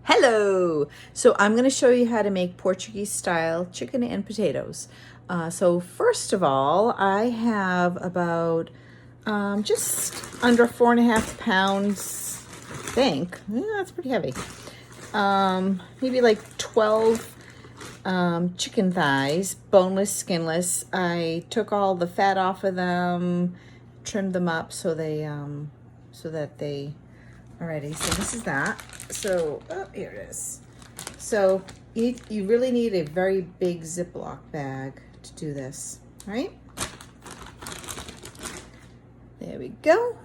Hello! So I'm going to show you how to make Portuguese style chicken and potatoes. So first of all, I have about just under 4.5 pounds, I think. Yeah, that's pretty heavy. Maybe like 12 chicken thighs, boneless, skinless. I took all the fat off of them, trimmed them up so that they are ready. So this is that. So here it is. So you really need a very big Ziploc bag to do this, right? There we go.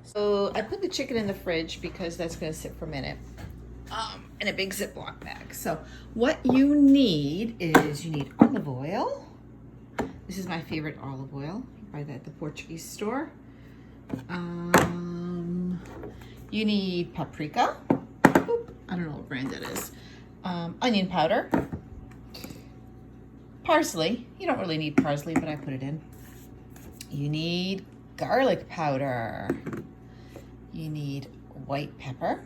So I put the chicken in the fridge because that's going to sit for a minute. In a big Ziploc bag. So what you need is you need olive oil. This is my favorite olive oil. You buy that at the Portuguese store. You need paprika. Oop, I don't know what brand that is. Onion powder. Parsley. You don't really need parsley, but I put it in. You need garlic powder. You need white pepper.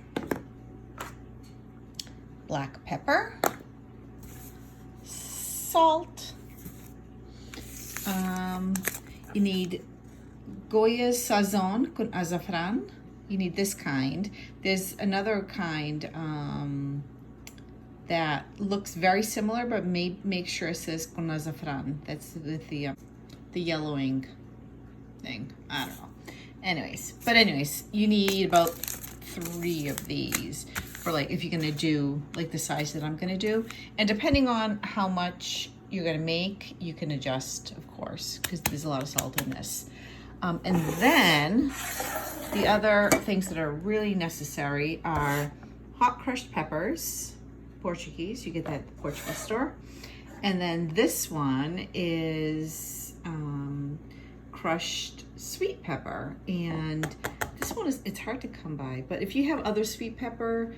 Black pepper, salt. You need Goya's Sazon con azafrán. You need this kind. There's another kind that looks very similar, but make sure it says con azafrán. That's with the yellowing thing. I don't know. Anyways, you need about 3 of these. For like if you're gonna do like the size that I'm gonna do, and depending on how much you're gonna make, you can adjust, of course, because there's a lot of salt in this. And then the other things that are really necessary are hot crushed peppers, Portuguese. You get that at the Portuguese store. And then this one is crushed sweet pepper, and this one it's hard to come by. But if you have other sweet pepper,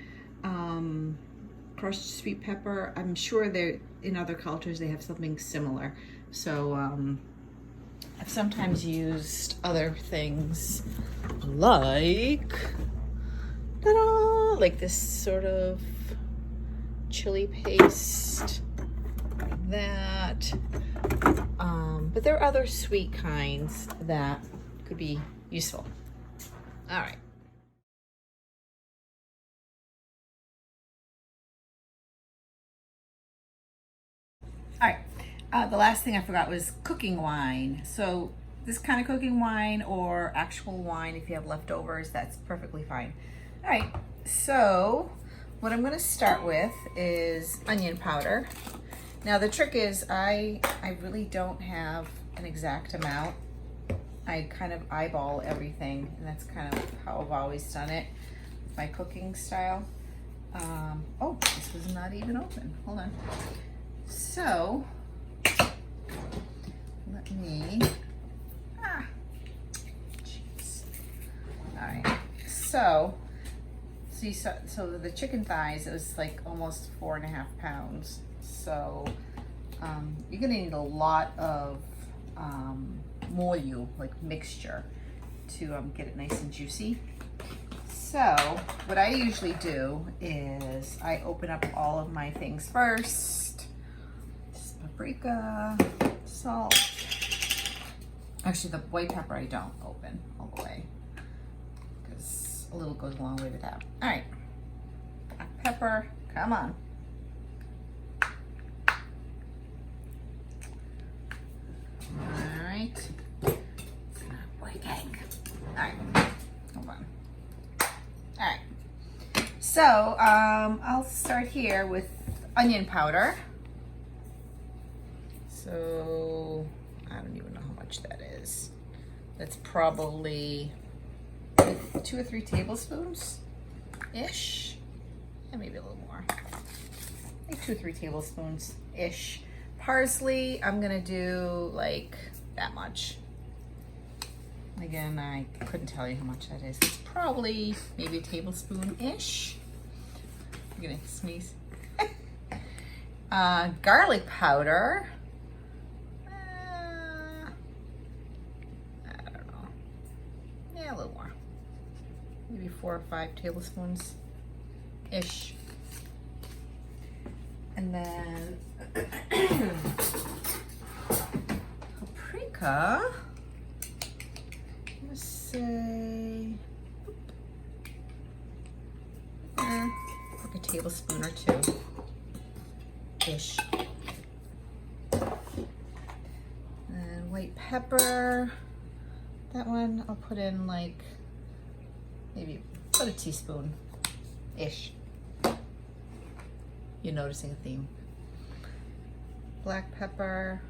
crushed sweet pepper, I'm sure they're in other cultures they have something similar. So I've sometimes used other things like like this sort of chili paste, like that. But there are other sweet kinds that could be useful. All right. All right, the last thing I forgot was cooking wine. So this kind of cooking wine or actual wine, if you have leftovers, that's perfectly fine. All right, so what I'm gonna start with is onion powder. Now the trick is I really don't have an exact amount. I kind of eyeball everything, and that's kind of how I've always done it, my cooking style. Oh, this was not even open, hold on. So, let me, jeez. All right, so the chicken thighs, it was like almost 4.5 pounds. So, you're gonna need a lot of molho, like mixture, to get it nice and juicy. So, what I usually do is I open up all of my things first. Paprika, salt. Actually, the white pepper I don't open all the way because a little goes a long way with that. All right, black pepper, come on. All right, it's not working. All right, hold on. All right, so I'll start here with onion powder. So I don't even know how much that is. That's probably 2 or 3 tablespoons ish. Yeah, maybe a little more. Like 2 or 3 tablespoons ish. Parsley, I'm gonna do like that much. Again, I couldn't tell you how much that is. It's probably maybe a tablespoon ish. I'm gonna sneeze. Garlic powder. A little more, maybe 4 or 5 tablespoons. ish. And then paprika, let's say like a tablespoon or two ish. And white pepper, that one I'll put in like maybe about a teaspoon ish. You're noticing a theme. Black pepper,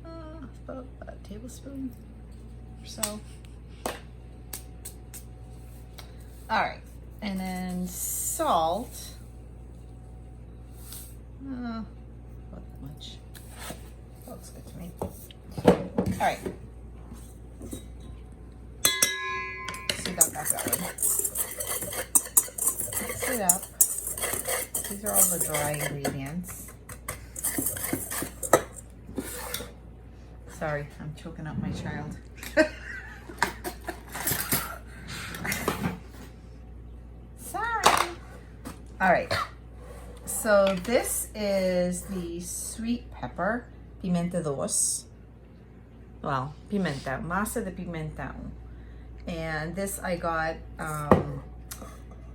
about a tablespoon or so. All right, and then salt, about that much. That looks good to me. All right, so got that going. Mix it up. These are all the dry ingredients. Sorry, I'm choking up my child. Sorry. All right, so this is the sweet pepper, pimenta dos. Well, pimenta, masa de pimenta. And this I got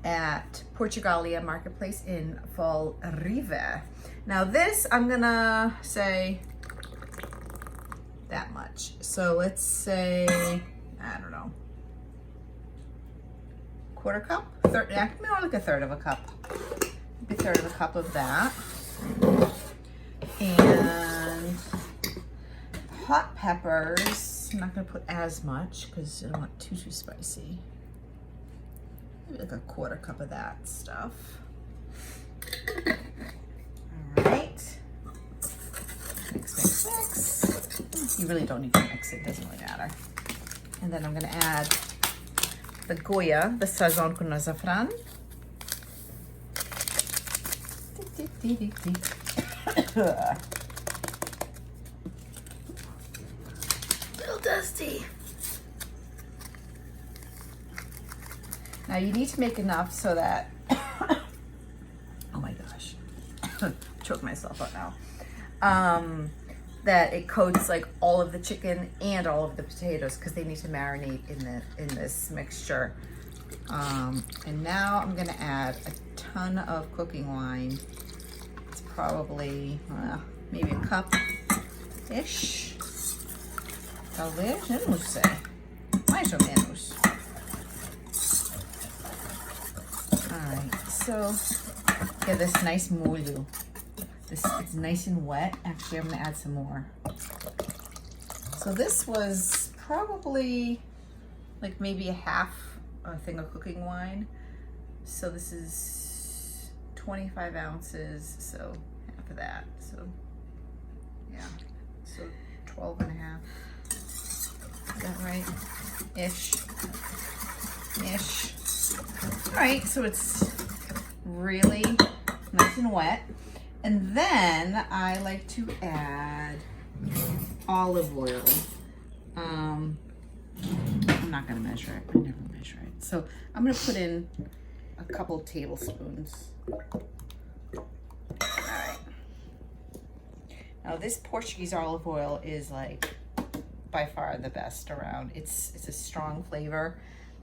at Portugalia Marketplace in Valrive. Now this, I'm gonna say that much. So let's say, I don't know, quarter cup? Third, yeah, more like a third of a cup. Maybe a third of a cup of that. And hot peppers, I'm not gonna put as much because I don't want too spicy. Maybe like a quarter cup of that stuff. All right. Mix, mix, mix. You really don't need to mix it, doesn't really matter. And then I'm gonna add the Goya, the Sazon con azafrán. Little dusty. Now you need to make enough so that, oh my gosh, choke myself up now. That it coats like all of the chicken and all of the potatoes because they need to marinate in this mixture. And now I'm gonna add a ton of cooking wine. It's probably maybe a cup-ish. Talvez, eu não sei. Mais ou menos. Alright, so get this nice molho. It's nice and wet. Actually, I'm gonna add some more. So this was probably like maybe a half a thing of cooking wine. So this is 25 ounces, so half of that. So yeah, so 12 and a half. Is that right? Ish. All right, so it's really nice and wet. And then I like to add olive oil. I'm not gonna measure it, I never measure it. So I'm gonna put in a couple tablespoons. All right. Now this Portuguese olive oil is like by far the best around. It's a strong flavor.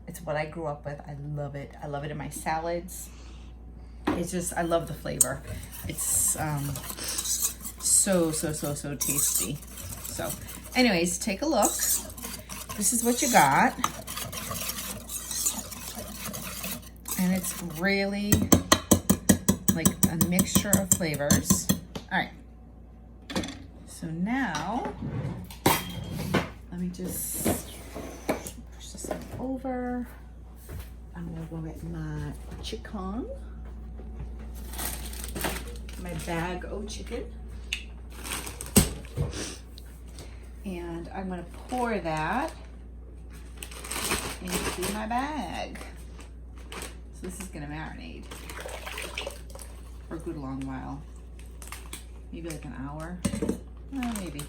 It's what I grew up with. I love it. I love it in my salads. It's just, I love the flavor. It's so tasty. So anyways, take a look. This is what you got. And it's really like a mixture of flavors. All right. So now, let me just push this over. I'm gonna go get my chicken. My bag of chicken. And I'm gonna pour that into my bag. So this is gonna marinate for a good long while. Maybe like an hour. Maybe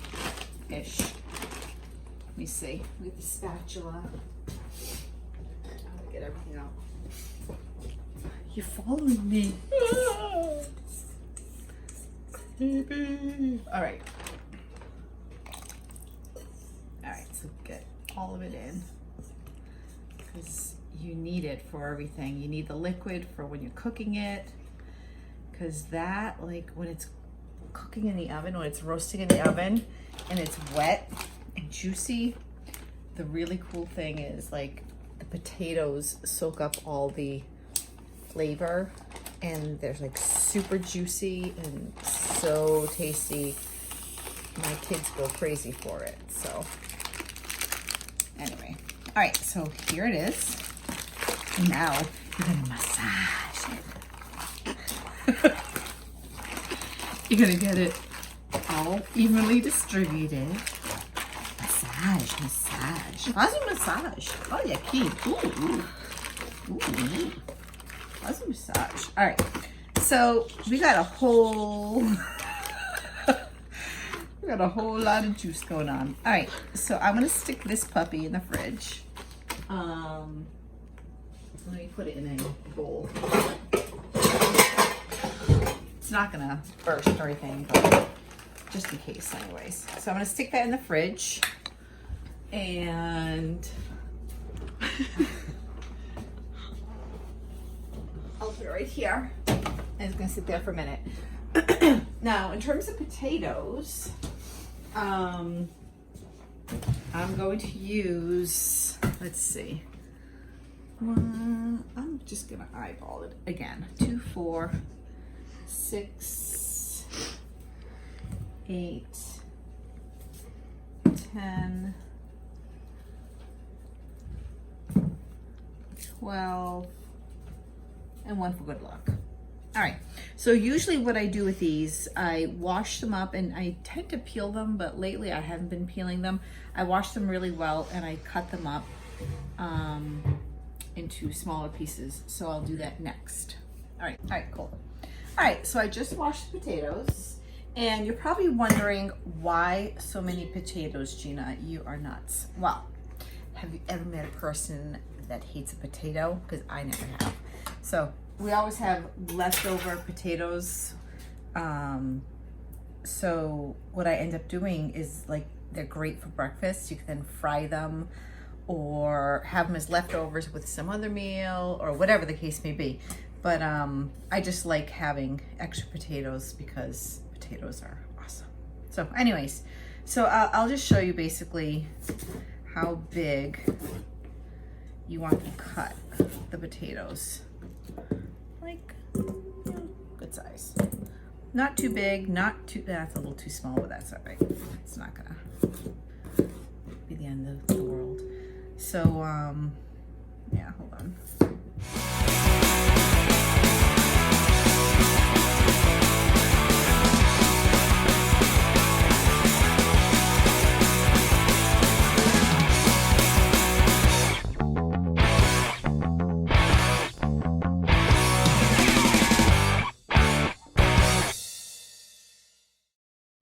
ish. Let me see. With the spatula. I'll get everything out. You're following me. Baby. All right. All right, so get all of it in because you need it for everything. You need the liquid for when you're cooking it, because that, like when it's cooking in the oven, when it's roasting in the oven and it's wet and juicy, the really cool thing is like the potatoes soak up all the flavor and they're like super juicy and so tasty. My kids go crazy for it. So anyway, all right, so here it is. Now you're gonna massage it. You're gonna get it all evenly distributed. Massage, massage. Faz um massage. Olha aqui. Faz um massage. All right, so we got a whole we got a whole lot of juice going on. All right, so I'm gonna stick this puppy in the fridge. Let me put it in a bowl. It's not gonna burst or anything, but just in case anyways. So I'm gonna stick that in the fridge and I'll put it right here and it's gonna sit there for a minute. Now, in terms of potatoes, I'm going to use, let's see, I'm just gonna eyeball it again. 2, 4, 6, 8, 10, 12, and 1 for good luck. All right, so usually what I do with these, I wash them up and I tend to peel them, but lately I haven't been peeling them. I wash them really well and I cut them up into smaller pieces. So I'll do that next. All right, cool. All right, so I just washed the potatoes and you're probably wondering why so many potatoes, Gina. You are nuts. Well, have you ever met a person that hates a potato? Because I never have. So we always have leftover potatoes. So what I end up doing is, like, they're great for breakfast. You can then fry them or have them as leftovers with some other meal or whatever the case may be. But I just like having extra potatoes because potatoes are awesome. So anyways, so I'll just show you basically how big you want to cut the potatoes. Like, good size. Not too big, not too, that's a little too small, but that's all right. It's not gonna be the end of the world. So, yeah, hold on.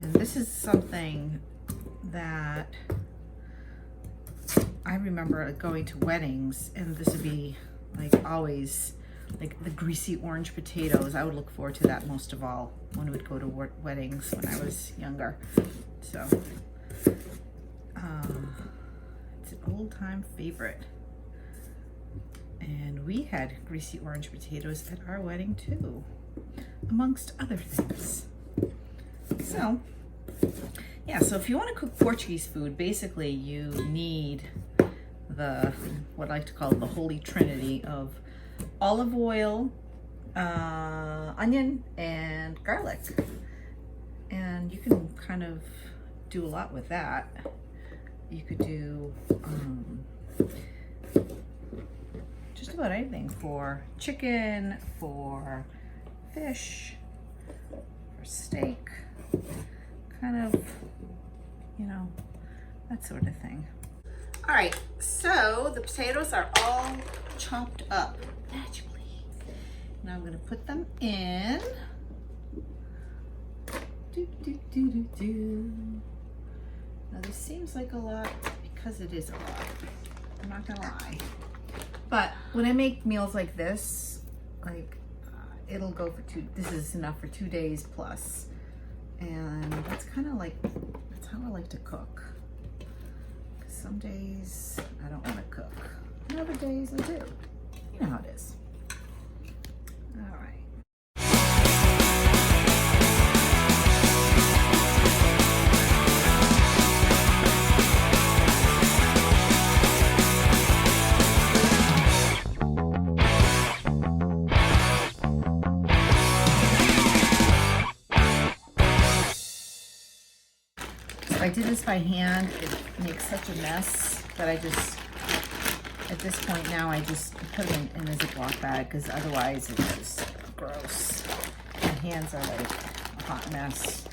This is something that I remember going to weddings, and this would be like always like the greasy orange potatoes. I would look forward to that most of all when we would go to weddings when I was younger. So it's an old-time favorite, and we had greasy orange potatoes at our wedding too, amongst other things. So yeah, so if you want to cook Portuguese food, basically you need the, what I like to call the holy trinity of olive oil, onion, and garlic. And you can kind of do a lot with that. You could do just about anything for chicken, for fish, for steak. Kind of, you know, that sort of thing. All right, so the potatoes are all chopped up magically. Now I'm gonna put them in. Now this seems like a lot because it is a lot. I'm not gonna lie. But when I make meals like this, like it'll go for this is enough for 2 days plus. And that's kind of like, that's how I like to cook. Some days I don't want to cook. And other days I do. You know how it is. All right. If I did this by hand, it makes such a mess that I just, at this point now, I just put it in a Ziploc bag because otherwise it's just gross. My hands are like a hot mess.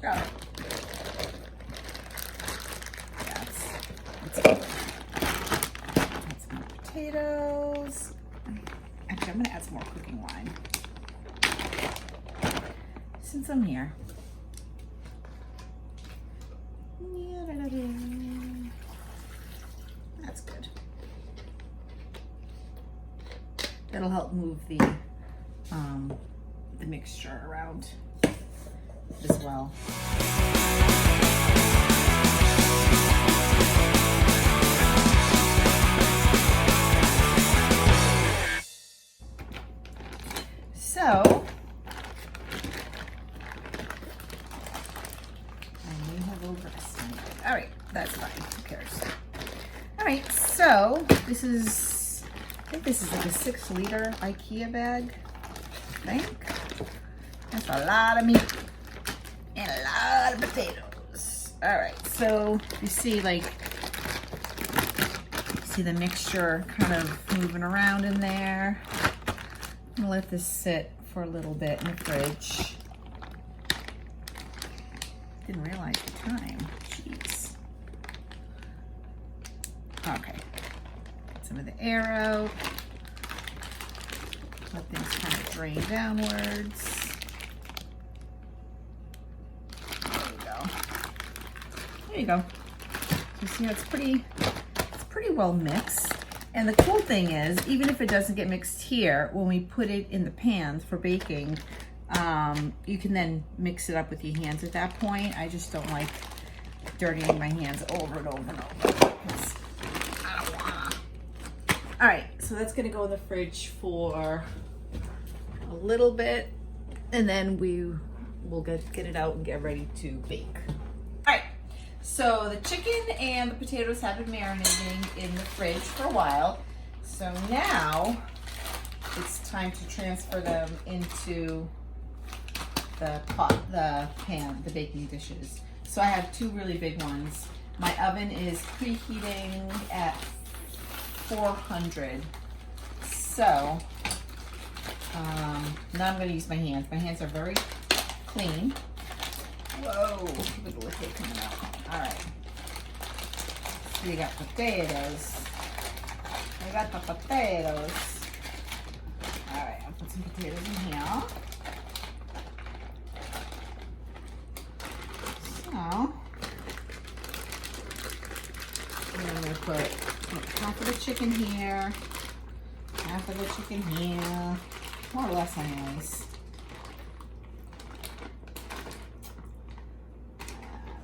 All right. That's good. Add some more potatoes. Actually, I'm gonna add some more cooking wine since I'm here. That's good. That'll help move the mixture around as well. So all right, that's fine, who cares? All right, so this is, I think this is like a 6-liter IKEA bag, I think. That's a lot of meat and a lot of potatoes. All right, so you see the mixture kind of moving around in there. I'm gonna let this sit for a little bit in the fridge. Didn't realize the time. Jeez. Okay. Get some of the air out. Let things kind of drain downwards. There you go. There you go. You see how it's pretty well mixed. And the cool thing is, even if it doesn't get mixed here, when we put it in the pans for baking, you can then mix it up with your hands at that point. I just don't like dirtying my hands over and over and over. I don't wanna. All right, so that's gonna go in the fridge for a little bit, and then we'll get it out and get ready to bake. All right, so the chicken and the potatoes have been marinating in the fridge for a while. So now it's time to transfer them into the pot, the pan, the baking dishes. So I have 2 really big ones. My oven is preheating at 400. So now I'm gonna use my hands. My hands are very clean. Whoa, look at the liquid coming out. All right. So you got potatoes. I got the potatoes. All right, I'll put some potatoes in here. So, and I'm gonna put half of the chicken here, half of the chicken here, more or less anyways. There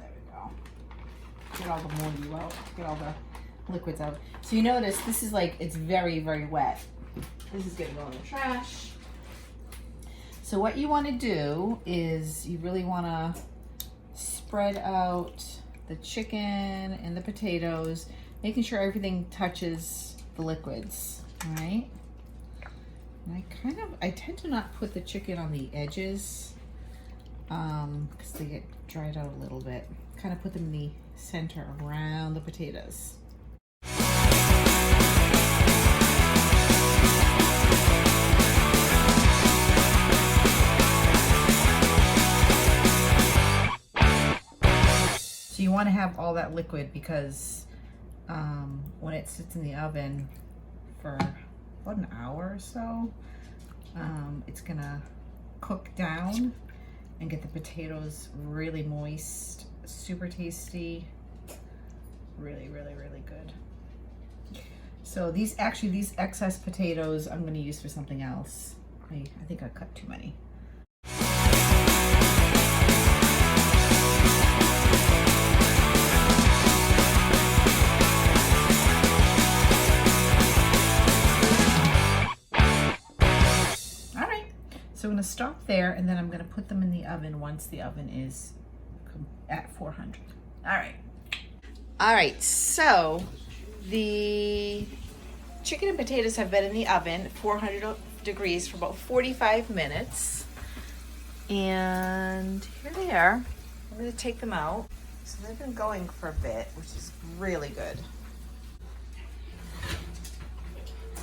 we go. Get all the mold out, get all the liquids out. So you notice this is like, it's very, very wet. This is gonna go in the trash. So what you wanna do is you really wanna spread out the chicken and the potatoes, making sure everything touches the liquids, all right? And I tend to not put the chicken on the edges because they get dried out a little bit. Kind of put them in the center around the potatoes. So you want to have all that liquid because when it sits in the oven for about an hour or so, it's gonna cook down and get the potatoes really moist, super tasty, really, really, really good. So these excess potatoes I'm gonna use for something else. I think I cut too many. All right, so I'm gonna stop there and then I'm gonna put them in the oven once the oven is at 400. All right, so the chicken and potatoes have been in the oven, 400 degrees, for about 45 minutes. And here they are. I'm gonna take them out. So they've been going for a bit, which is really good.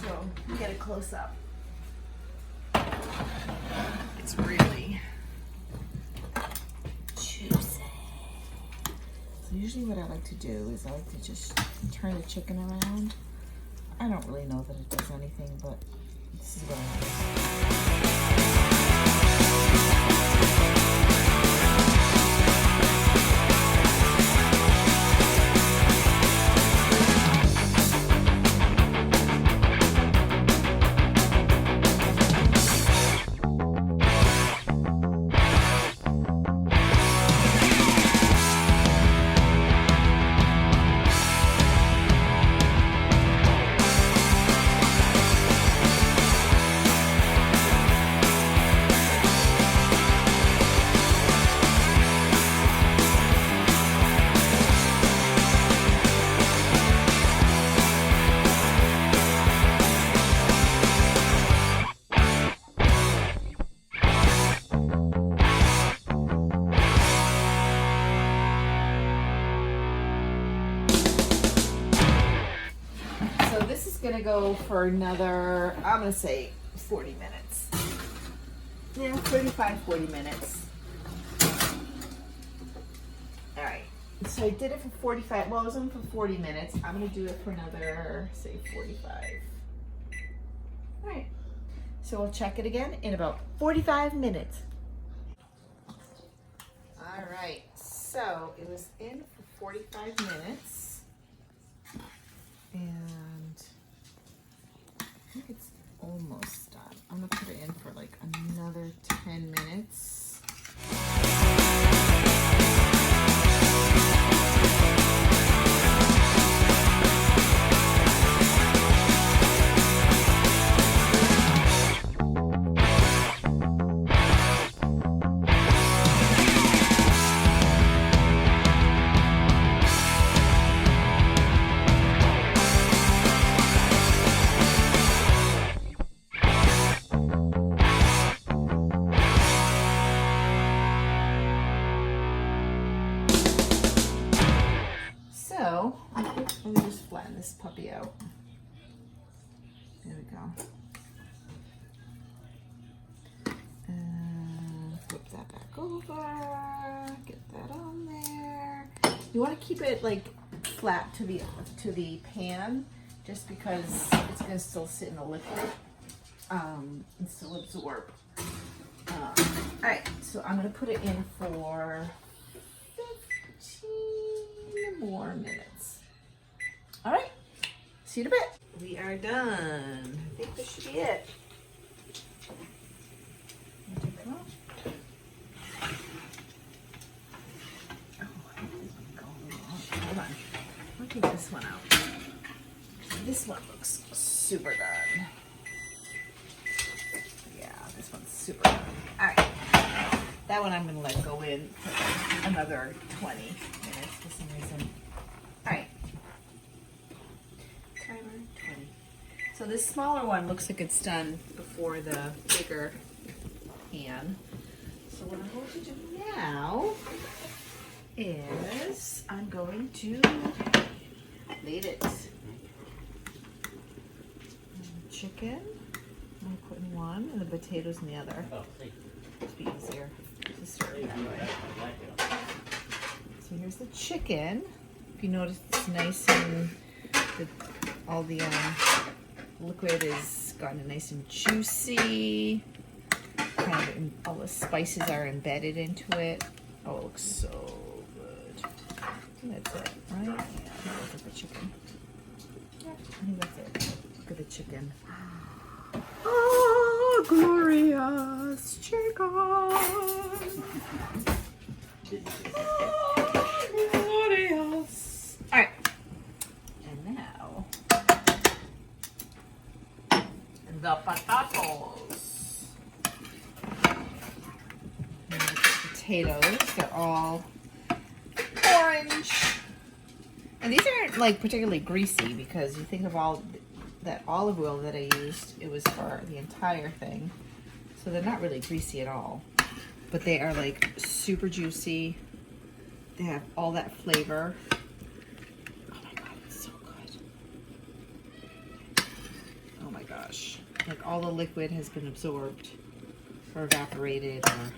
So get a close up. It's really juicy. So usually what I like to do is I like to just turn the chicken around. I don't really know that it does anything, but this is what I like. This is gonna go for another, I'm gonna say 40 minutes. Yeah, 35, 40 minutes. All right, so I did it for 45, well, it was on for 40 minutes. I'm gonna do it for another, say 45. All right, so we'll check it again in about 45 minutes. All right, so it was in for 45 minutes. And I think it's almost done. I'm gonna put it in for like another 10 minutes. So, let me just flatten this puppy out. There we go. And flip that back over. Get that on there. You want to keep it like flat to the pan, just because it's going to still sit in the liquid and still absorb. All right, so I'm going to put it in for 15 more minutes. All right, see you in a bit. We are done. I think this should be it. Hold on. I'll take this one out. This one looks super done. Yeah, this one's super done. All right. That one I'm going to let go in for another 20 minutes for some reason. All right. Timer 20. So this smaller one looks like it's done before the bigger pan. So what I'm going to do now is I'm going to plate it. Chicken, I'm going to put in one, and the potatoes in the other. It'll be easier to serve that way. So here's the chicken. If you notice, it's nice and all the liquid is gotten nice and juicy. Kind of, all the spices are embedded into it. Oh, it looks so good. I think that's it, right? Yeah, look at the chicken. Yeah, I think that's it. Look at the chicken. Oh, glorious chicken. Oh, glorious. All right. And now, the potatoes. And the potatoes, they're all orange. And these aren't like particularly greasy because you think of all that olive oil that I used, it was for the entire thing. So they're not really greasy at all. But they are like super juicy. They have all that flavor. Oh my God, it's so good. Oh my gosh. Like all the liquid has been absorbed or evaporated or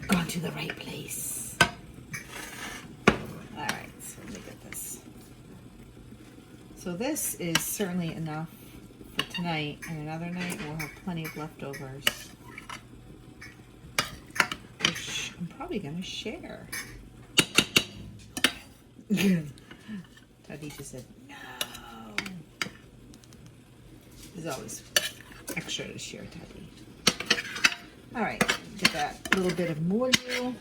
gone to the right place. All right, so let me get this. So this is certainly enough for tonight, and another night we'll have plenty of leftovers, which I'm probably gonna share. Tadisha said no. There's always extra to share, Taddy. All right, get that little bit of molio.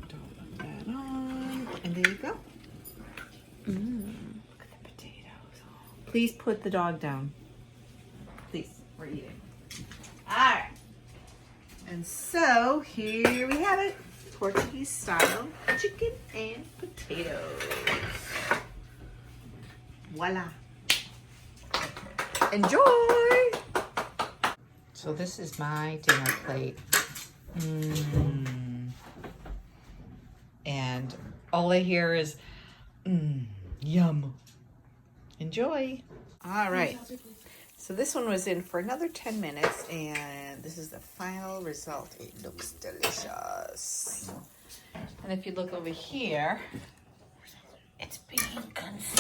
Put that on, and there you go. Look at the potatoes. Please put the dog down. Please, we're eating. All right. And so here we have it. Portuguese style chicken and potatoes. Voila. Enjoy. So this is my dinner plate. And all I hear is yum. Enjoy. All right. So this one was in for another 10 minutes, and this is the final result. It looks delicious. And if you look over here, it's being consumed.